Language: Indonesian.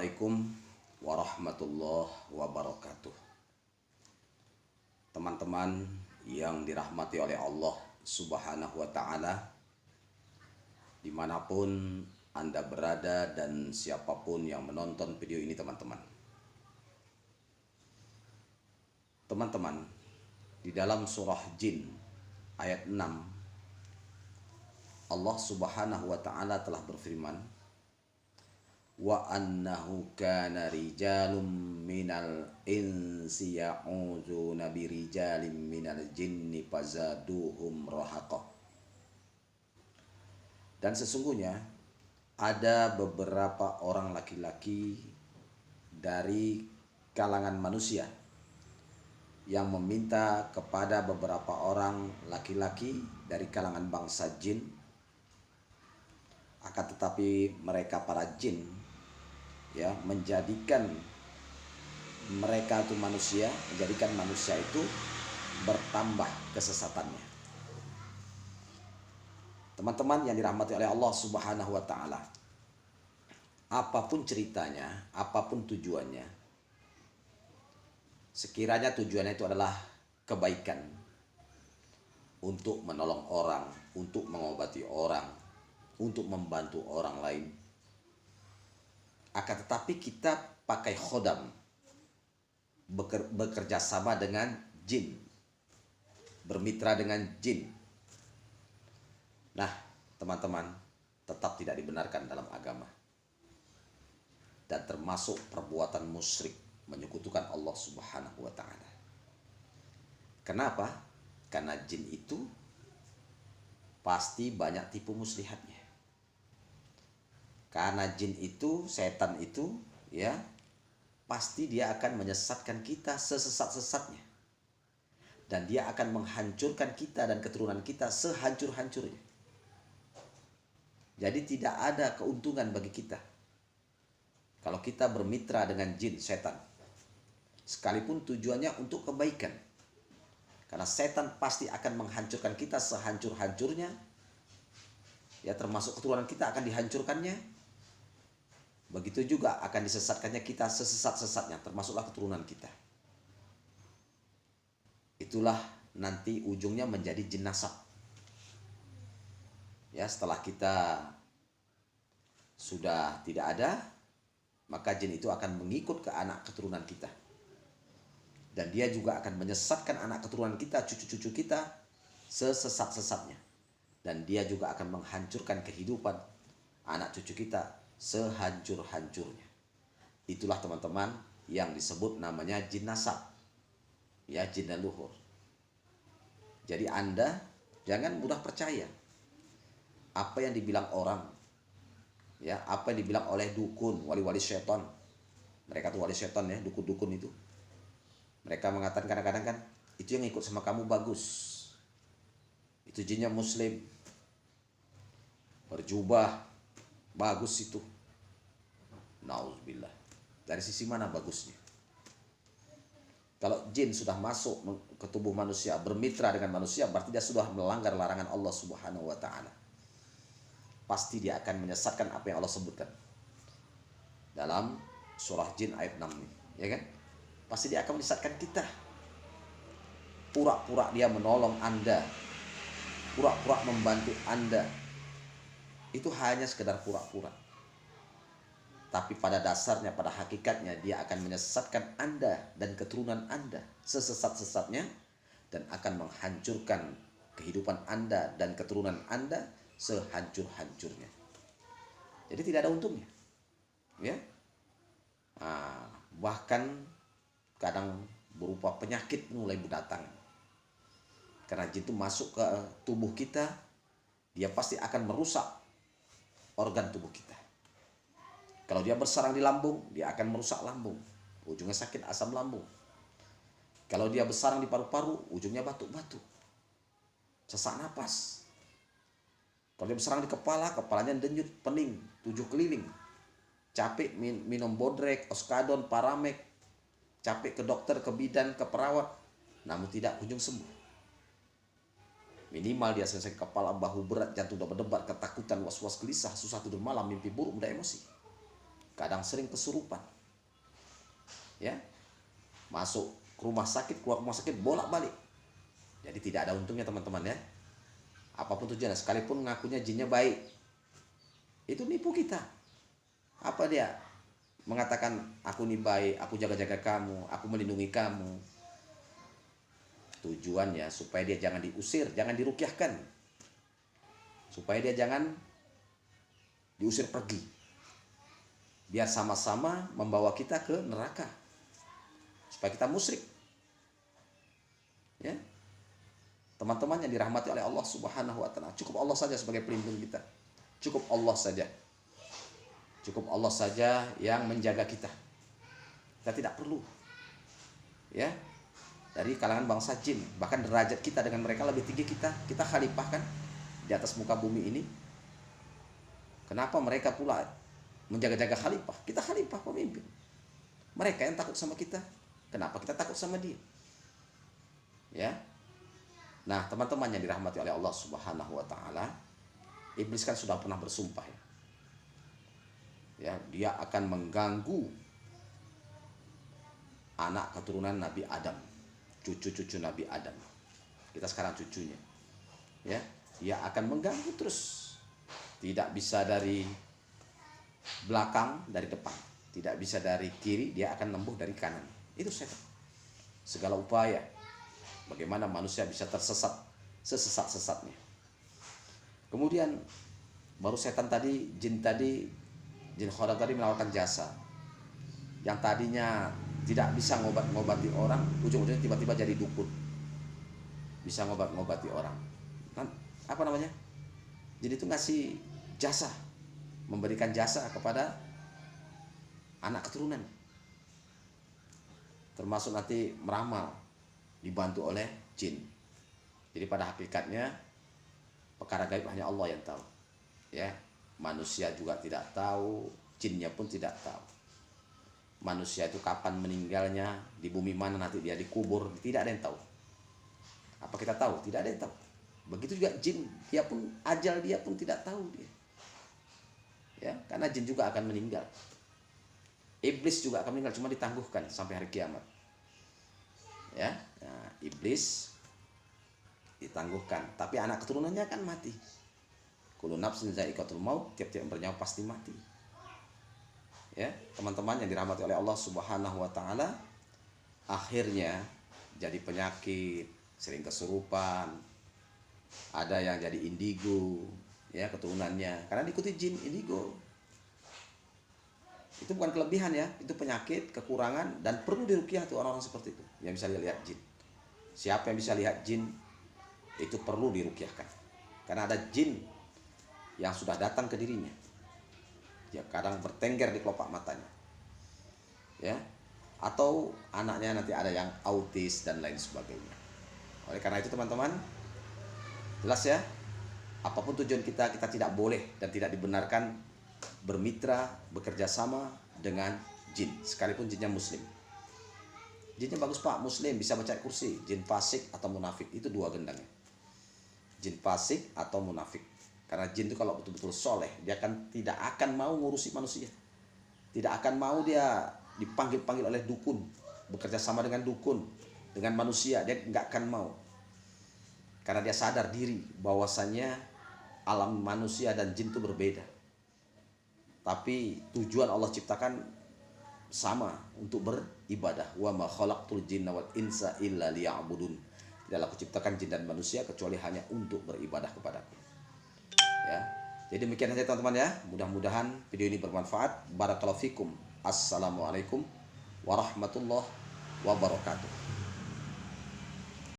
Assalamualaikum warahmatullahi wabarakatuh. Teman-teman yang dirahmati oleh Allah Subhanahu wa Ta'ala, dimanapun Anda berada dan siapapun yang menonton video ini, teman-teman. Teman-teman, di dalam surah Jin ayat 6, Allah Subhanahu wa Ta'ala telah berfirman, wa annahu kana rijalun minal insi ya'udzuuna birijalin minal jinni fazaduhum rahaqa. Dan sesungguhnya ada beberapa orang laki-laki dari kalangan manusia yang meminta kepada beberapa orang laki-laki dari kalangan bangsa jin, akan tetapi mereka para jin menjadikan mereka itu manusia, menjadikan manusia itu bertambah kesesatannya. Teman-teman yang dirahmati oleh Allah Subhanahu wa Ta'ala, apapun ceritanya, apapun tujuannya, sekiranya tujuannya itu adalah kebaikan, untuk menolong orang, untuk mengobati orang, untuk membantu orang lain, akan tetapi kita pakai khodam, bekerja sama dengan jin, bermitra dengan jin. Nah, teman-teman, tetap tidak dibenarkan dalam agama, dan termasuk perbuatan musyrik, menyekutukan Allah Subhanahu wa Ta'ala. Kenapa? Karena jin itu pasti banyak tipu muslihatnya. Karena jin itu, setan itu, pasti dia akan menyesatkan kita sesesat-sesatnya. Dan dia akan menghancurkan kita dan keturunan kita sehancur-hancurnya. Jadi tidak ada keuntungan bagi kita kalau kita bermitra dengan jin, setan, sekalipun tujuannya untuk kebaikan. Karena setan pasti akan menghancurkan kita sehancur-hancurnya, termasuk keturunan kita akan dihancurkannya. Begitu juga akan disesatkannya kita sesesat-sesatnya, termasuklah keturunan kita. Itulah nanti ujungnya menjadi jin nasab. Setelah kita sudah tidak ada, maka jin itu akan mengikut ke anak keturunan kita. Dan dia juga akan menyesatkan anak keturunan kita, cucu-cucu kita, sesesat-sesatnya. Dan dia juga akan menghancurkan kehidupan anak cucu kita sehancur-hancurnya. Itulah teman-teman yang disebut namanya jin nasab, jin leluhur. Jadi Anda jangan mudah percaya apa yang dibilang orang, apa yang dibilang oleh dukun, wali-wali setan. Mereka tuh wali setan, dukun-dukun itu. Mereka mengatakan kadang-kadang kan, itu yang ikut sama kamu bagus, itu jinnya muslim, berjubah, bagus itu. Nauzubillah. Dari sisi mana bagusnya? Kalau jin sudah masuk ke tubuh manusia, bermitra dengan manusia, berarti dia sudah melanggar larangan Allah Subhanahu wa Ta'ala. Pasti dia akan menyesatkan apa yang Allah sebutkan dalam surah Jin ayat 6 ini, kan? Pasti dia akan menyesatkan kita. Pura-pura dia menolong Anda, pura-pura membantu Anda. Itu hanya sekedar pura-pura. Tapi pada dasarnya, pada hakikatnya, dia akan menyesatkan Anda dan keturunan Anda sesesat-sesatnya, dan akan menghancurkan kehidupan Anda dan keturunan Anda sehancur-hancurnya. Jadi tidak ada untungnya. Bahkan kadang berupa penyakit mulai berdatangan. Karena jin itu masuk ke tubuh kita, dia pasti akan merusak organ tubuh kita. Kalau dia bersarang di lambung, dia akan merusak lambung, ujungnya sakit asam lambung. Kalau dia bersarang di paru-paru, ujungnya batuk-batuk, sesak napas. Kalau dia bersarang di kepala, kepalanya denyut, pening, 7 keliling. Capek minum bodrek, oskadon, paramek. Capek ke dokter, ke bidan, ke perawat, namun tidak kunjung sembuh. Minimal dia selesai kepala, bahu berat, jantung berdebar, ketakutan, was-was, gelisah, susah tidur malam, mimpi buruk, mudah emosi. kadang sering kesurupan. Ya. Masuk ke rumah sakit, keluar rumah sakit bolak-balik. Jadi tidak ada untungnya teman-teman ya. Apapun tujuannya, sekalipun ngakunya jinnya baik, itu nipu kita. Apa dia? Mengatakan aku nih baik, aku jaga-jaga kamu, aku melindungi kamu. Tujuannya supaya dia jangan diusir, jangan dirukyahkan. Supaya dia jangan diusir pergi. Biar sama-sama membawa kita ke neraka. Supaya kita musyrik. Ya. Teman-teman yang dirahmati oleh Allah Subhanahu wa taala, cukup Allah saja sebagai pelindung kita. Cukup Allah saja. Cukup Allah saja yang menjaga kita. Kita tidak perlu ya dari kalangan bangsa jin, bahkan derajat kita dengan mereka lebih tinggi kita. Kita khalifah kan di atas muka bumi ini. Kenapa mereka pula menjaga-jaga khalifah? Kita khalifah pemimpin. Mereka yang takut sama kita. Kenapa kita takut sama dia? Ya. Nah, teman-teman yang dirahmati oleh Allah Subhanahu wa taala, iblis kan sudah pernah bersumpah ya. Ya, dia akan mengganggu anak keturunan Nabi Adam, cucu-cucu Nabi Adam. Kita sekarang cucunya. Ya, dia akan mengganggu terus. Tidak bisa dari belakang, dari depan. Tidak bisa dari kiri, dia akan nembuh dari kanan. Itu setan. Segala upaya bagaimana manusia bisa tersesat sesesat-sesatnya. Kemudian baru setan tadi, jin khodam tadi menawarkan jasa. Yang tadinya tidak bisa ngobati orang, ujung-ujungnya tiba-tiba jadi dukun. Bisa ngobati orang. Apa namanya? Jin itu ngasih jasa, memberikan jasa kepada anak keturunan. Termasuk nanti meramal, dibantu oleh jin. Jadi pada hakikatnya perkara gaib hanya Allah yang tahu. Ya, manusia juga tidak tahu, jinnya pun tidak tahu. Manusia itu kapan meninggalnya, di bumi mana nanti dia dikubur, tidak ada yang tahu. Apa kita tahu? Tidak ada yang tahu. Begitu juga jin, dia pun ajal dia pun tidak tahu dia. Ya, karena jin juga akan meninggal. Iblis juga akan meninggal, cuma ditangguhkan sampai hari kiamat. Ya, nah, iblis ditangguhkan, tapi anak keturunannya akan mati. Kullu nafsin za'iqatul maut, tiap-tiap bernyawa pasti mati. Ya, teman-teman yang dirahmati oleh Allah Subhanahu wa taala, akhirnya jadi penyakit, sering kesurupan, ada yang jadi indigo, ya keturunannya, karena diikuti jin indigo. Itu bukan kelebihan ya, itu penyakit, kekurangan, dan perlu diruqyah tuh orang-orang seperti itu yang bisa lihat jin. Siapa yang bisa lihat jin itu perlu diruqyahkan, karena ada jin yang sudah datang ke dirinya. Dia kadang bertengger di kelopak matanya, ya, atau anaknya nanti ada yang autis dan lain sebagainya. Oleh karena itu teman-teman, jelas ya, apapun tujuan kita, kita tidak boleh dan tidak dibenarkan bermitra, bekerja sama dengan jin, sekalipun jinnya muslim. Jinnya bagus pak, muslim, bisa baca kursi. Jin fasik atau munafik, itu dua gendangnya. Jin fasik atau munafik. Karena jin itu kalau betul-betul soleh, dia tidak akan mau ngurusi manusia. Tidak akan mau dia dipanggil-panggil oleh dukun, bekerja sama dengan dukun, dengan manusia, dia nggak akan mau. Karena dia sadar diri bahwasannya alam manusia dan jin itu berbeda. Tapi tujuan Allah ciptakan sama, untuk beribadah. Wa ma khalaqtul jinna wal insa illa liya'budun. Tidaklah aku ciptakan jin dan manusia kecuali hanya untuk beribadah kepadaku. Ya. Jadi demikian saja teman-teman ya. Mudah-mudahan video ini bermanfaat. Barakallahu fikum. Assalamualaikum warahmatullahi wabarakatuh.